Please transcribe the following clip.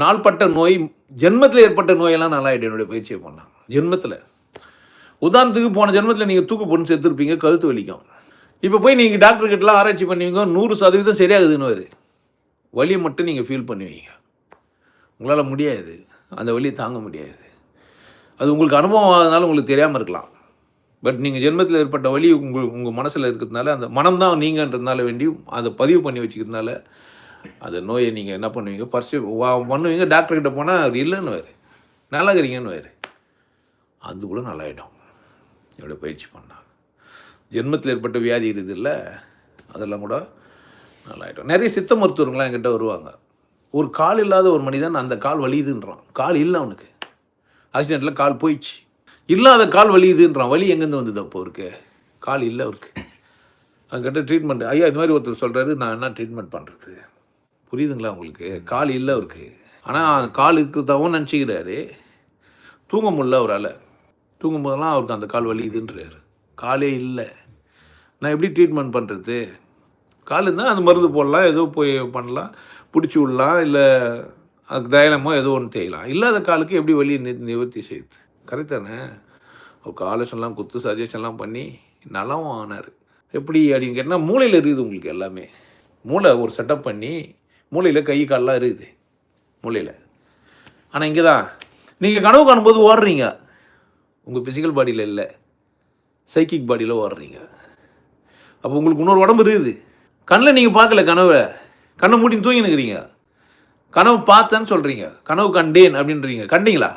நாள்பட்ட நோய், ஜென்மத்தில் ஏற்பட்ட நோயெல்லாம் நல்லாயிடும் என்னுடைய பயிற்சியை பண்ணாங்க. ஜென்மத்தில். உதாரணத்துக்கு போன ஜென்மத்தில் நீங்கள் தூக்கு போட்டு செத்துருப்பீங்க, கழுத்து வலிக்கும். இப்போ போய் நீங்கள் டாக்டர் கிட்டலாம் ஆராய்ச்சி பண்ணுவீங்க, 100% சரியாகுதுன்னு வலியை மட்டும் நீங்கள் ஃபீல் பண்ணுவீங்க. உங்களால் முடியாது, அந்த வலியை தாங்க முடியாது. அது உங்களுக்கு அனுபவம் ஆகாதனால உங்களுக்கு தெரியாமல் இருக்கலாம். பட் நீங்கள் ஜென்மத்தில் ஏற்பட்ட வலி உங்கள் மனசில் இருக்கிறதுனால, அந்த மனம் தான் நீங்கன்றதுனால வேண்டியும் அதை பதிவு பண்ணி வச்சுக்கிறதுனால அந்த நோயை நீங்கள் என்ன பண்ணுவீங்க, பண்ணுவீங்க. டாக்டர்கிட்ட போனால் அவர் இல்லைன்னு நல்லா இருக்கிறீங்கன்னு அது கூட நல்லாயிடும் என்னோடய பயிற்சி பண்ணாங்க. ஜென்மத்தில் ஏற்பட்ட வியாதி இருக்குதுல்ல, அதெல்லாம் கூட நல்லாயிடும். நிறைய சித்த மருத்துவர்கள்லாம் என்கிட்ட வருவாங்க. ஒரு கால் இல்லாத ஒரு மனிதன் அந்த கால் வலியுதுன்றான். கால் இல்லை அவனுக்கு, ஆக்சிடெண்ட்டில் கால் போயிடுச்சு. இல்லாத கால் வலியுதுன்றான். வலி எங்கேருந்து வந்தது அப்போ அவருக்கு? கால் இல்லை அவருக்கு. அதுக்கிட்ட ட்ரீட்மெண்ட், ஐயா இது மாதிரி ஒருத்தர் சொல்கிறாரு, நான் என்ன ட்ரீட்மெண்ட் பண்ணுறது? புரியுதுங்களா உங்களுக்கு? கால் இல்லை அவருக்கு. ஆனால் கால் இருக்கிறதாவும் நினச்சிக்கிறாரு. தூங்க முடியல அவரால். தூங்கும் போதெல்லாம் அவருக்கு அந்த கால் வலியுதுன்றாரு. காலே இல்லை. நான் எப்படி ட்ரீட்மெண்ட் பண்ணுறது? கால் இருந்தால் அந்த மருந்து போடலாம், ஏதோ போய் பண்ணலாம், பிடிச்சி விடலாம், இல்லை அதுக்கு தைலமோ ஏதோ ஒன்று தேயலாம். இல்லாத காலுக்கு எப்படி வலி நிவர்த்தி செய்யுது? கரெக்ட் தானே? அவருக்கு ஆலோசனைலாம் கொடுத்து சஜஷன்லாம் பண்ணி நல்லாவும் ஆனார். எப்படி அப்படின்னு கேட்டால், மூளையில் இருக்குது உங்களுக்கு எல்லாமே. மூளை ஒரு செட்டப் பண்ணி மூளையில் கை கால்லாம் இருக்குது மூளையில். ஆனால் இங்கே தான் நீங்கள் கனவு காணும்போது ஓடுறீங்க. உங்கள் ஃபிசிக்கல் பாடியில் இல்லை, சைக்கிக் பாடியில் ஓடுறீங்க. அப்போ உங்களுக்கு இன்னொரு உடம்பு இருக்குது. கண்ணில் நீங்கள் பார்க்கல கனவை, கண்ணை மூட்டின்னு தூங்கினுக்கிறீங்க. கனவு பார்த்தேன்னு சொல்கிறீங்க, கனவு கண்டேன் அப்படின்றீங்க. கண்டீங்களா?